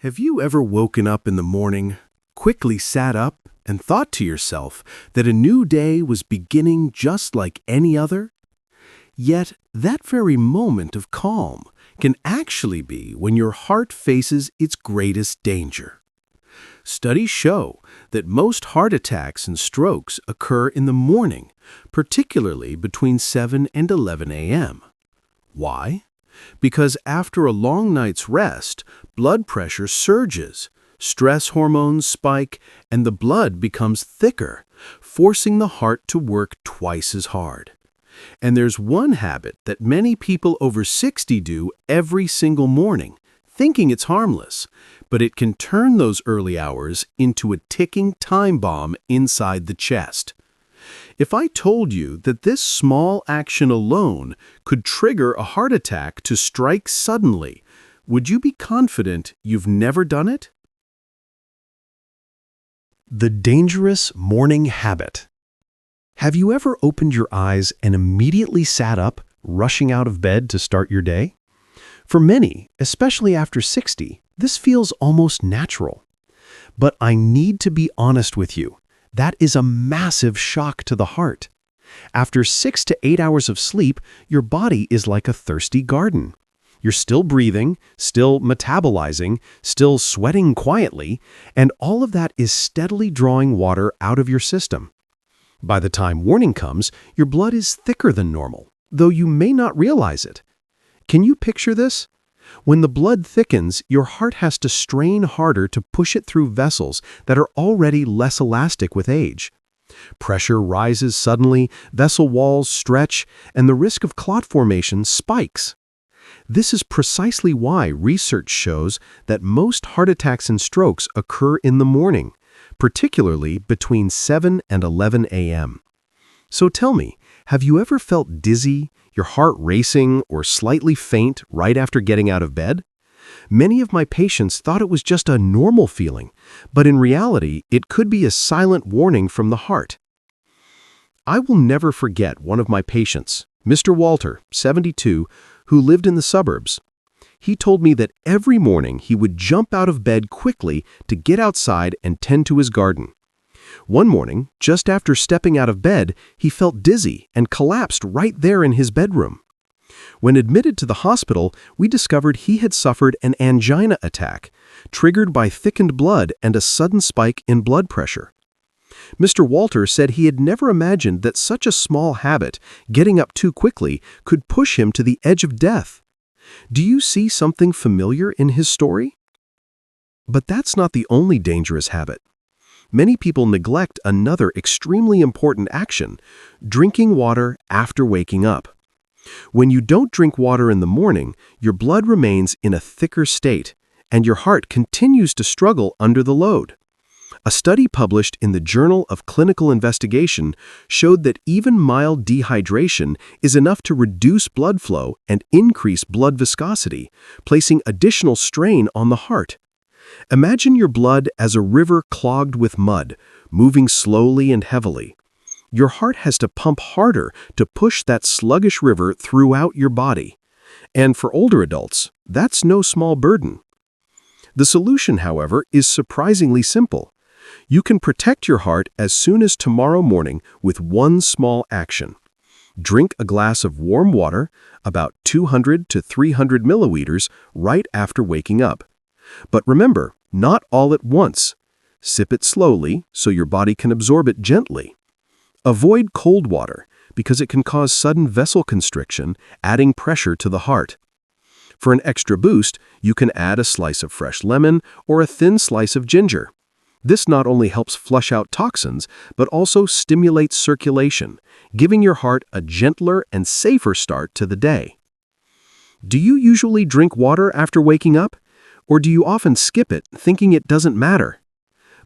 Have you ever woken up in the morning, quickly sat up, and thought to yourself that a new day was beginning just like any other? Yet, that very moment of calm can actually be when your heart faces its greatest danger. Studies show that most heart attacks and strokes occur in the morning, particularly between 7 and 11 a.m. Why? Because after a long night's rest, blood pressure surges, stress hormones spike, and the blood becomes thicker, forcing the heart to work twice as hard. And there's one habit that many people over 60 do every single morning, thinking it's harmless, but it can turn those early hours into a ticking time bomb inside the chest. If I told you that this small action alone could trigger a heart attack to strike suddenly, would you be confident you've never done it? The dangerous morning habit. Have you ever opened your eyes and immediately sat up, rushing out of bed to start your day? For many, especially after 60, this feels almost natural. But I need to be honest with you. That is a massive shock to the heart. After 6 to 8 hours of sleep, your body is like a thirsty garden. You're still breathing, still metabolizing, still sweating quietly, and all of that is steadily drawing water out of your system. By the time morning comes, your blood is thicker than normal, though you may not realize it. Can you picture this? When the blood thickens, your heart has to strain harder to push it through vessels that are already less elastic with age. Pressure rises suddenly, vessel walls stretch, and the risk of clot formation spikes. This is precisely why research shows that most heart attacks and strokes occur in the morning, particularly between 7 and 11 a.m. So tell me, have you ever felt dizzy, your heart racing, or slightly faint right after getting out of bed? Many of my patients thought it was just a normal feeling, but in reality, it could be a silent warning from the heart. I will never forget one of my patients, Mr. Walter, 72, who lived in the suburbs. He told me that every morning he would jump out of bed quickly to get outside and tend to his garden. One morning, just after stepping out of bed, he felt dizzy and collapsed right there in his bedroom. When admitted to the hospital, we discovered he had suffered an angina attack, triggered by thickened blood and a sudden spike in blood pressure. Mr. Walter said he had never imagined that such a small habit, getting up too quickly, could push him to the edge of death. Do you see something familiar in his story? But that's not the only dangerous habit. Many people neglect another extremely important action, drinking water after waking up. When you don't drink water in the morning, your blood remains in a thicker state, and your heart continues to struggle under the load. A study published in the Journal of Clinical Investigation showed that even mild dehydration is enough to reduce blood flow and increase blood viscosity, placing additional strain on the heart. Imagine your blood as a river clogged with mud, moving slowly and heavily. Your heart has to pump harder to push that sluggish river throughout your body. And for older adults, that's no small burden. The solution, however, is surprisingly simple. You can protect your heart as soon as tomorrow morning with one small action. Drink a glass of warm water, about 200 to 300 milliliters, right after waking up. But remember, not all at once. Sip it slowly so your body can absorb it gently. Avoid cold water because it can cause sudden vessel constriction, adding pressure to the heart. For an extra boost, you can add a slice of fresh lemon or a thin slice of ginger. This not only helps flush out toxins, but also stimulates circulation, giving your heart a gentler and safer start to the day. Do you usually drink water after waking up? Or do you often skip it, thinking it doesn't matter?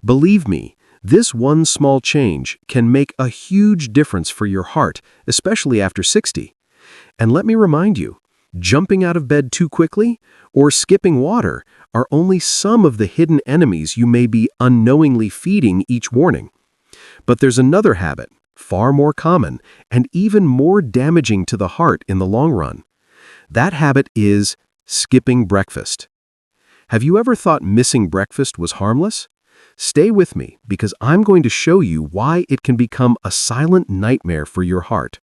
Believe me, this one small change can make a huge difference for your heart, especially after 60. And let me remind you, jumping out of bed too quickly or skipping water are only some of the hidden enemies you may be unknowingly feeding each morning. But there's another habit, far more common and even more damaging to the heart in the long run. That habit is skipping breakfast. Have you ever thought missing breakfast was harmless? Stay with me because I'm going to show you why it can become a silent nightmare for your heart.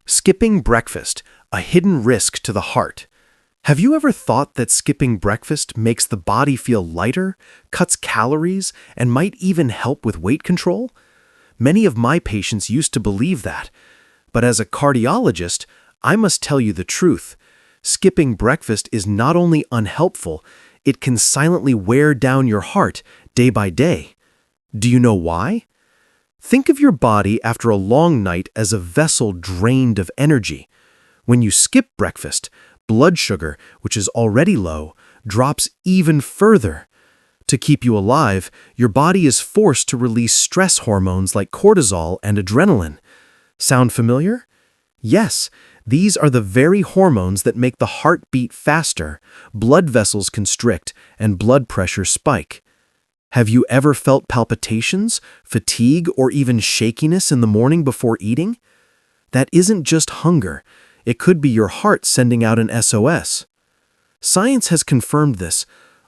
Skipping breakfast, a hidden risk to the heart. Have you ever thought that skipping breakfast makes the body feel lighter, cuts calories, and might even help with weight control? Many of my patients used to believe that. But as a cardiologist, I must tell you the truth. Skipping breakfast is not only unhelpful, it can silently wear down your heart day by day. Do you know why? Think of your body after a long night as a vessel drained of energy. When you skip breakfast, blood sugar, which is already low, drops even further. To keep you alive, your body is forced to release stress hormones like cortisol and adrenaline. Sound familiar? Yes, these are the very hormones that make the heart beat faster, blood vessels constrict, and blood pressure spike. Have you ever felt palpitations, fatigue, or even shakiness in the morning before eating? That isn't just hunger. It could be your heart sending out an SOS. Science has confirmed this.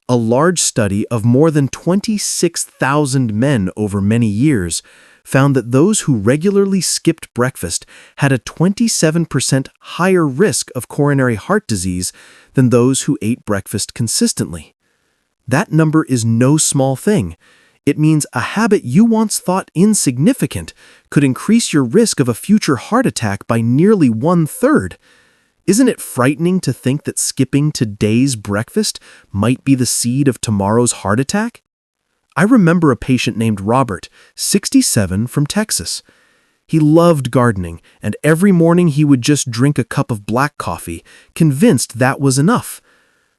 A large study of more than 26,000 men over many years found that those who regularly skipped breakfast had a 27% higher risk of coronary heart disease than those who ate breakfast consistently. That number is no small thing. It means a habit you once thought insignificant could increase your risk of a future heart attack by nearly 1/3. Isn't it frightening to think that skipping today's breakfast might be the seed of tomorrow's heart attack? I remember a patient named Robert, 67, from Texas. He loved gardening, and every morning he would just drink a cup of black coffee, convinced that was enough.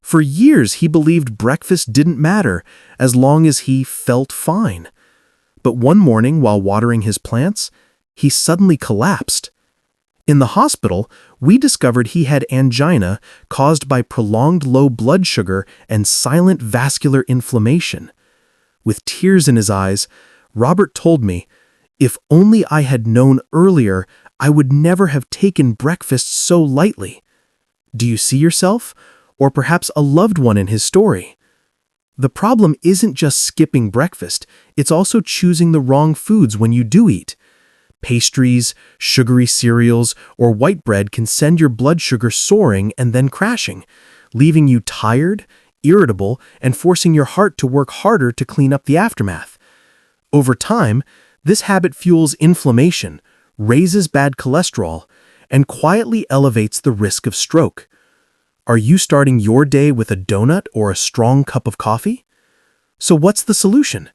For years, he believed breakfast didn't matter as long as he felt fine. But one morning, while watering his plants, he suddenly collapsed. In the hospital, we discovered he had angina caused by prolonged low blood sugar and silent vascular inflammation. With tears in his eyes, Robert told me, "If only I had known earlier, I would never have taken breakfast so lightly." Do you see yourself? Or perhaps a loved one in his story? The problem isn't just skipping breakfast, it's also choosing the wrong foods when you do eat. Pastries, sugary cereals, or white bread can send your blood sugar soaring and then crashing, leaving you tired, irritable, and forcing your heart to work harder to clean up the aftermath. Over time, this habit fuels inflammation, raises bad cholesterol, and quietly elevates the risk of stroke. Are you starting your day with a donut or a strong cup of coffee? So what's the solution?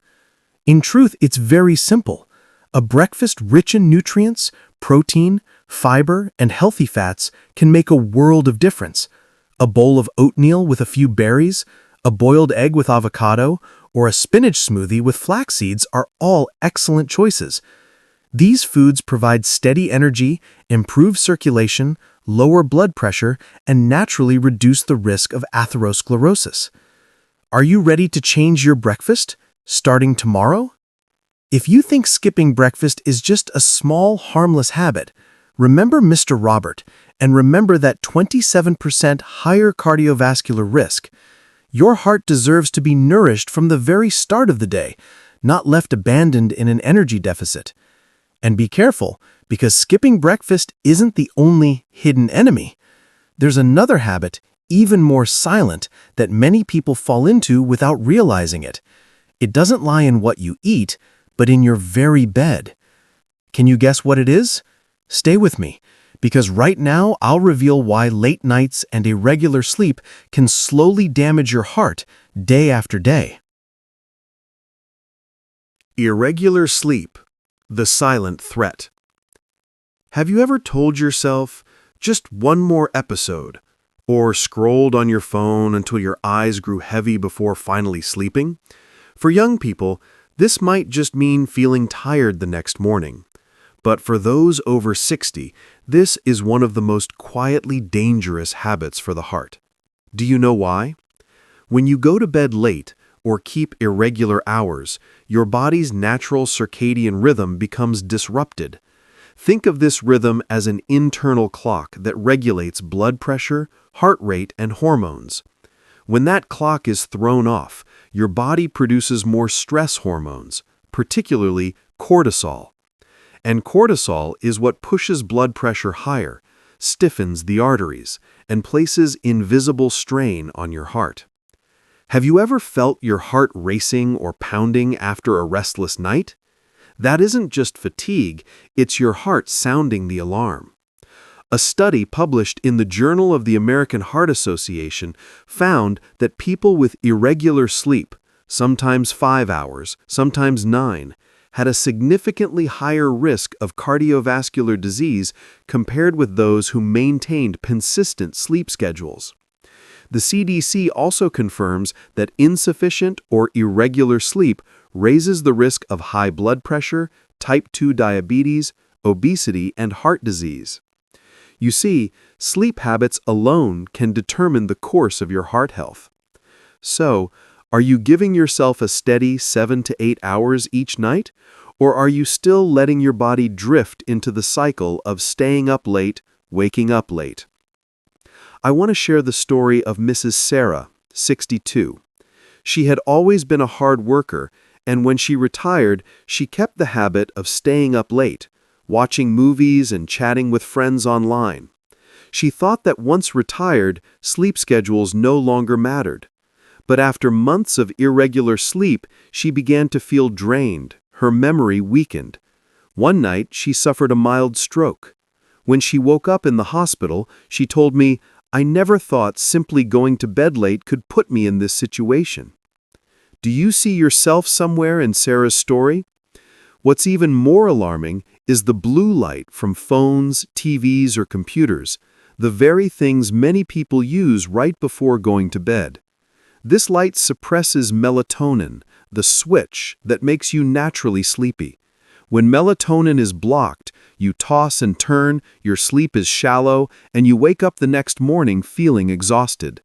In truth, it's very simple. A breakfast rich in nutrients, protein, fiber, and healthy fats can make a world of difference. A bowl of oatmeal with a few berries, a boiled egg with avocado, or a spinach smoothie with flax seeds are all excellent choices. These foods provide steady energy, improve circulation, lower blood pressure, and naturally reduce the risk of atherosclerosis. Are you ready to change your breakfast, starting tomorrow? If you think skipping breakfast is just a small, harmless habit, remember Mr. Robert, and remember that 27% higher cardiovascular risk. Your heart deserves to be nourished from the very start of the day, not left abandoned in an energy deficit. And be careful, because skipping breakfast isn't the only hidden enemy. There's another habit, even more silent, that many people fall into without realizing it. It doesn't lie in what you eat, but in your very bed. Can you guess what it is? Stay with me, because right now I'll reveal why late nights and irregular sleep can slowly damage your heart day after day. Irregular sleep, the silent threat. Have you ever told yourself, just one more episode, or scrolled on your phone until your eyes grew heavy before finally sleeping? For young people, this might just mean feeling tired the next morning. But for those over 60, this is one of the most quietly dangerous habits for the heart. Do you know why? When you go to bed late or keep irregular hours, your body's natural circadian rhythm becomes disrupted. Think of this rhythm as an internal clock that regulates blood pressure, heart rate, and hormones. When that clock is thrown off, your body produces more stress hormones, particularly cortisol. And cortisol is what pushes blood pressure higher, stiffens the arteries, and places invisible strain on your heart. Have you ever felt your heart racing or pounding after a restless night? That isn't just fatigue, it's your heart sounding the alarm. A study published in the Journal of the American Heart Association found that people with irregular sleep, sometimes 5 hours, sometimes 9, had a significantly higher risk of cardiovascular disease compared with those who maintained consistent sleep schedules. The CDC also confirms that insufficient or irregular sleep raises the risk of high blood pressure, type 2 diabetes, obesity, and heart disease. You see, sleep habits alone can determine the course of your heart health. So, are you giving yourself a steady 7 to 8 hours each night, or are you still letting your body drift into the cycle of staying up late, waking up late? I want to share the story of Mrs. Sarah, 62. She had always been a hard worker, and when she retired, she kept the habit of staying up late, watching movies and chatting with friends online. She thought that once retired, sleep schedules no longer mattered. But after months of irregular sleep, she began to feel drained, her memory weakened. One night, she suffered a mild stroke. When she woke up in the hospital, she told me, "I never thought simply going to bed late could put me in this situation." Do you see yourself somewhere in Sarah's story? What's even more alarming is the blue light from phones, TVs, or computers, the very things many people use right before going to bed. This light suppresses melatonin, the switch that makes you naturally sleepy. When melatonin is blocked, you toss and turn, your sleep is shallow, and you wake up the next morning feeling exhausted.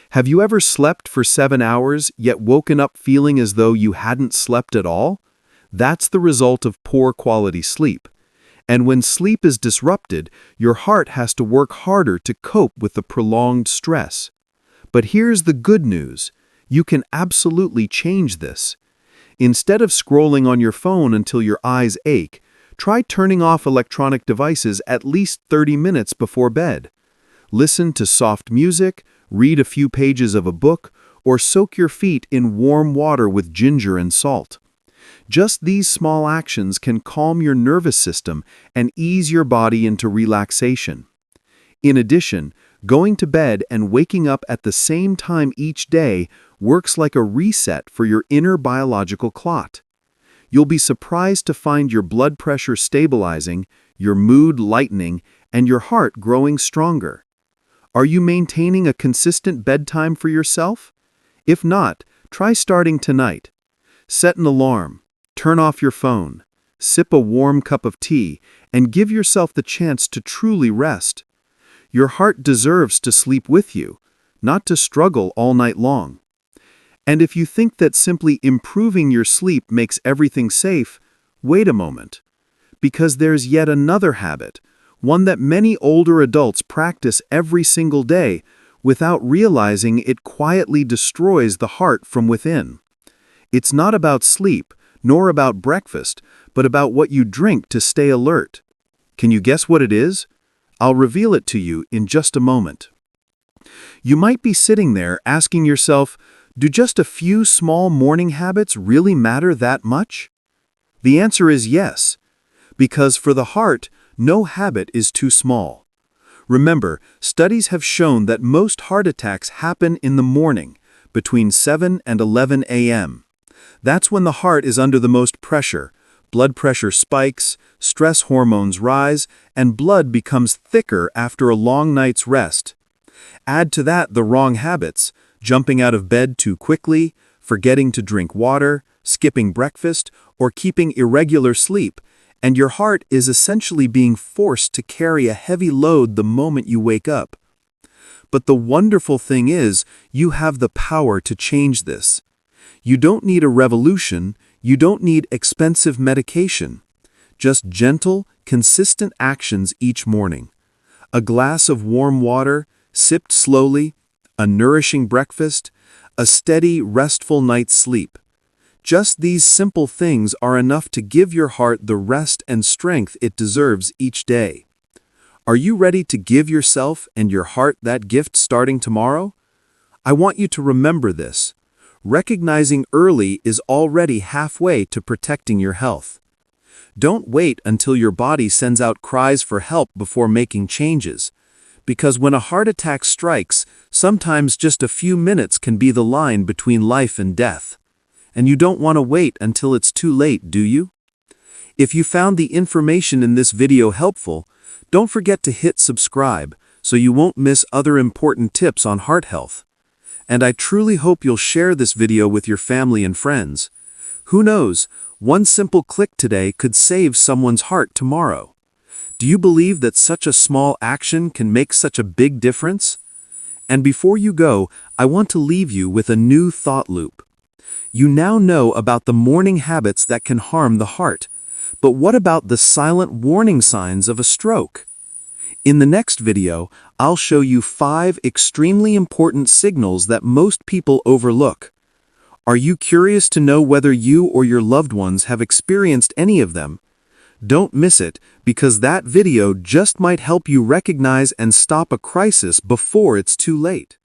Have you ever slept for 7 hours, yet woken up feeling as though you hadn't slept at all? That's the result of poor quality sleep. And when sleep is disrupted, your heart has to work harder to cope with the prolonged stress. But here's the good news. You can absolutely change this. Instead of scrolling on your phone until your eyes ache, try turning off electronic devices at least 30 minutes before bed. Listen to soft music, read a few pages of a book, or soak your feet in warm water with ginger and salt. Just these small actions can calm your nervous system and ease your body into relaxation. In addition, going to bed and waking up at the same time each day works like a reset for your inner biological clock. You'll be surprised to find your blood pressure stabilizing, your mood lightening, and your heart growing stronger. Are you maintaining a consistent bedtime for yourself? If not, try starting tonight. Set an alarm, turn off your phone, sip a warm cup of tea, and give yourself the chance to truly rest. Your heart deserves to sleep with you, not to struggle all night long. And if you think that simply improving your sleep makes everything safe, wait a moment. Because there's yet another habit, one that many older adults practice every single day without realizing it quietly destroys the heart from within. It's not about sleep, nor about breakfast, but about what you drink to stay alert. Can you guess what it is? I'll reveal it to you in just a moment. You might be sitting there asking yourself, do just a few small morning habits really matter that much? The answer is yes, because for the heart, no habit is too small. Remember, studies have shown that most heart attacks happen in the morning, between 7 and 11 a.m. That's when the heart is under the most pressure. Blood pressure spikes, stress hormones rise, and blood becomes thicker after a long night's rest. Add to that the wrong habits, jumping out of bed too quickly, forgetting to drink water, skipping breakfast, or keeping irregular sleep, and your heart is essentially being forced to carry a heavy load the moment you wake up. But the wonderful thing is, you have the power to change this. You don't need a revolution, you don't need expensive medication. Just gentle, consistent actions each morning. A glass of warm water, sipped slowly, a nourishing breakfast, a steady, restful night's sleep. Just these simple things are enough to give your heart the rest and strength it deserves each day. Are you ready to give yourself and your heart that gift starting tomorrow? I want you to remember this. Recognizing early is already halfway to protecting your health. Don't wait until your body sends out cries for help before making changes. Because when a heart attack strikes, sometimes just a few minutes can be the line between life and death. And you don't want to wait until it's too late, do you? If you found the information in this video helpful, don't forget to hit subscribe so you won't miss other important tips on heart health. And I truly hope you'll share this video with your family and friends. Who knows, one simple click today could save someone's heart tomorrow. Do you believe that such a small action can make such a big difference? And before you go, I want to leave you with a new thought loop. You now know about the morning habits that can harm the heart. But what about the silent warning signs of a stroke? In the next video, I'll show you 5 extremely important signals that most people overlook. Are you curious to know whether you or your loved ones have experienced any of them? Don't miss it, because that video just might help you recognize and stop a crisis before it's too late.